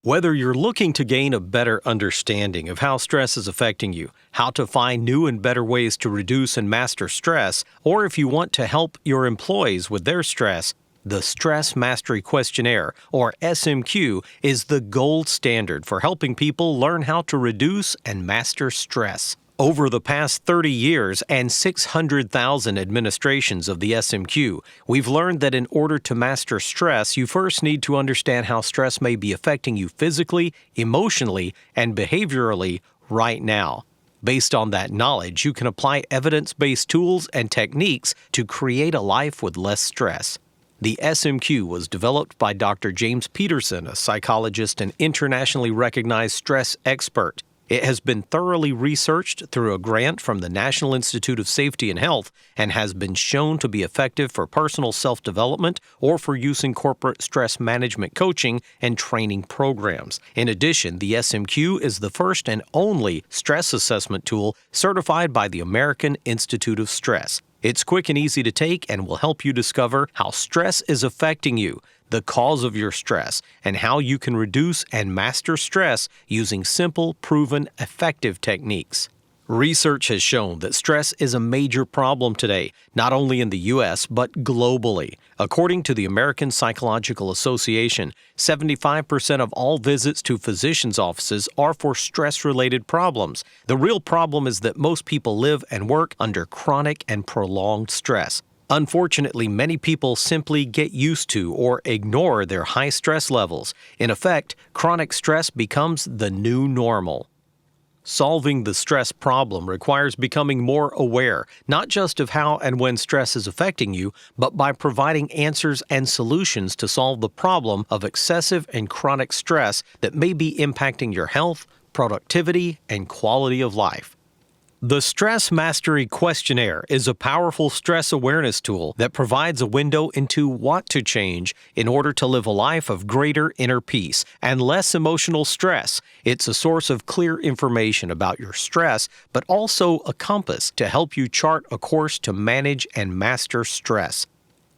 Whether you're looking to gain a better understanding of how stress is affecting you, how to find new and better ways to reduce and master stress, or if you want to help your employees with their stress, the Stress Mastery Questionnaire, or SMQ, is the gold standard for helping people learn how to reduce and master stress. Over the past 30 years and 600,000 administrations of the SMQ, we've learned that in order to master stress, you first need to understand how stress may be affecting you physically, emotionally, and behaviorally right now. Based on that knowledge, you can apply evidence-based tools and techniques to create a life with less stress. The SMQ was developed by Dr. James Peterson, a psychologist and internationally recognized stress expert. It has been thoroughly researched through a grant from the National Institute of Safety and Health and has been shown to be effective for personal self-development or for use in corporate stress management coaching and training programs. In addition, the SMQ is the first and only stress assessment tool certified by the American Institute of Stress. It's quick and easy to take and will help you discover how stress is affecting you, the cause of your stress, and how you can reduce and master stress using simple, proven, effective techniques. Research has shown that stress is a major problem today, not only in the U.S., but globally. According to the American Psychological Association, 75% of all visits to physicians' offices are for stress-related problems. The real problem is that most people live and work under chronic and prolonged stress. Unfortunately, many people simply get used to or ignore their high stress levels. In effect, chronic stress becomes the new normal. Solving the stress problem requires becoming more aware, not just of how and when stress is affecting you, but by providing answers and solutions to solve the problem of excessive and chronic stress that may be impacting your health, productivity, and quality of life. The Stress Mastery Questionnaire is a powerful stress awareness tool that provides a window into what to change in order to live a life of greater inner peace and less emotional stress. It's a source of clear information about your stress, but also a compass to help you chart a course to manage and master stress.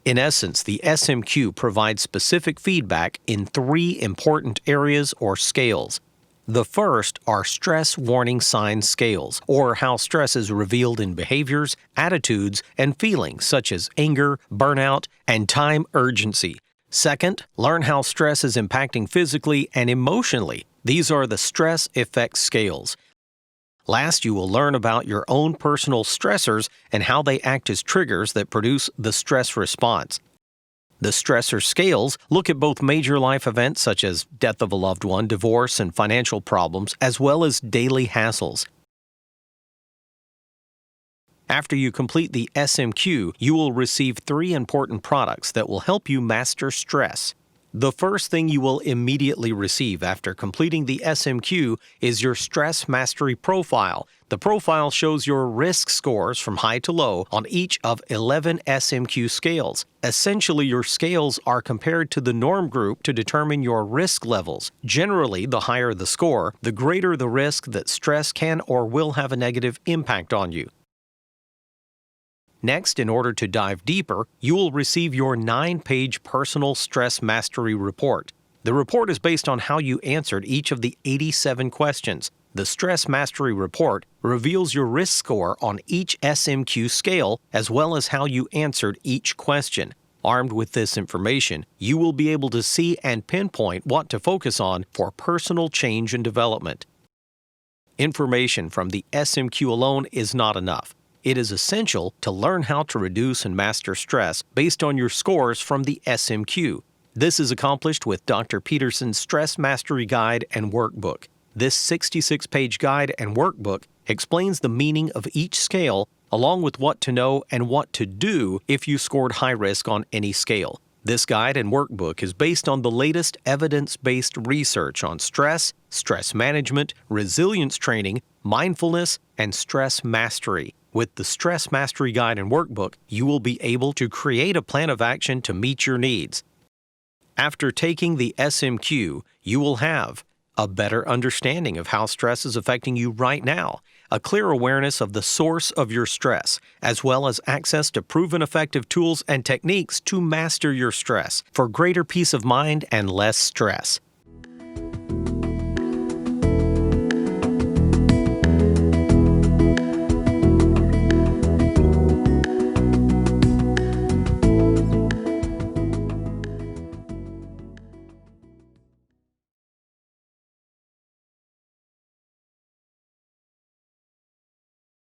In essence, the SMQ provides specific feedback in 3 important areas or scales. The first are stress warning sign scales, or how stress is revealed in behaviors, attitudes, and feelings such as anger, burnout, and time urgency. Second, learn how stress is impacting physically and emotionally. These are the stress effect scales. Last, you will learn about your own personal stressors and how they act as triggers that produce the stress response. The stressor scales look at both major life events such as death of a loved one, divorce, and financial problems, as well as daily hassles. After you complete the SMQ, you will receive 3 important products that will help you master stress. The first thing you will immediately receive after completing the SMQ is your Stress Mastery Profile. The profile shows your risk scores from high to low on each of 11 SMQ scales. Essentially, your scales are compared to the norm group to determine your risk levels. Generally, the higher the score, the greater the risk that stress can or will have a negative impact on you. Next, in order to dive deeper, you will receive your 9-page Personal Stress Mastery Report. The report is based on how you answered each of the 87 questions. The Stress Mastery Report reveals your risk score on each SMQ scale, as well as how you answered each question. Armed with this information, you will be able to see and pinpoint what to focus on for personal change and development. Information from the SMQ alone is not enough. It is essential to learn how to reduce and master stress based on your scores from the SMQ. This is accomplished with Dr. Peterson's Stress Mastery Guide and Workbook. This 66-page guide and workbook explains the meaning of each scale, along with what to know and what to do if you scored high risk on any scale. This guide and workbook is based on the latest evidence-based research on stress, stress management, resilience training, mindfulness, and stress mastery. With the Stress Mastery Guide and Workbook, you will be able to create a plan of action to meet your needs. After taking the SMQ, you will have a better understanding of how stress is affecting you right now, a clear awareness of the source of your stress, as well as access to proven effective tools and techniques to master your stress for greater peace of mind and less stress.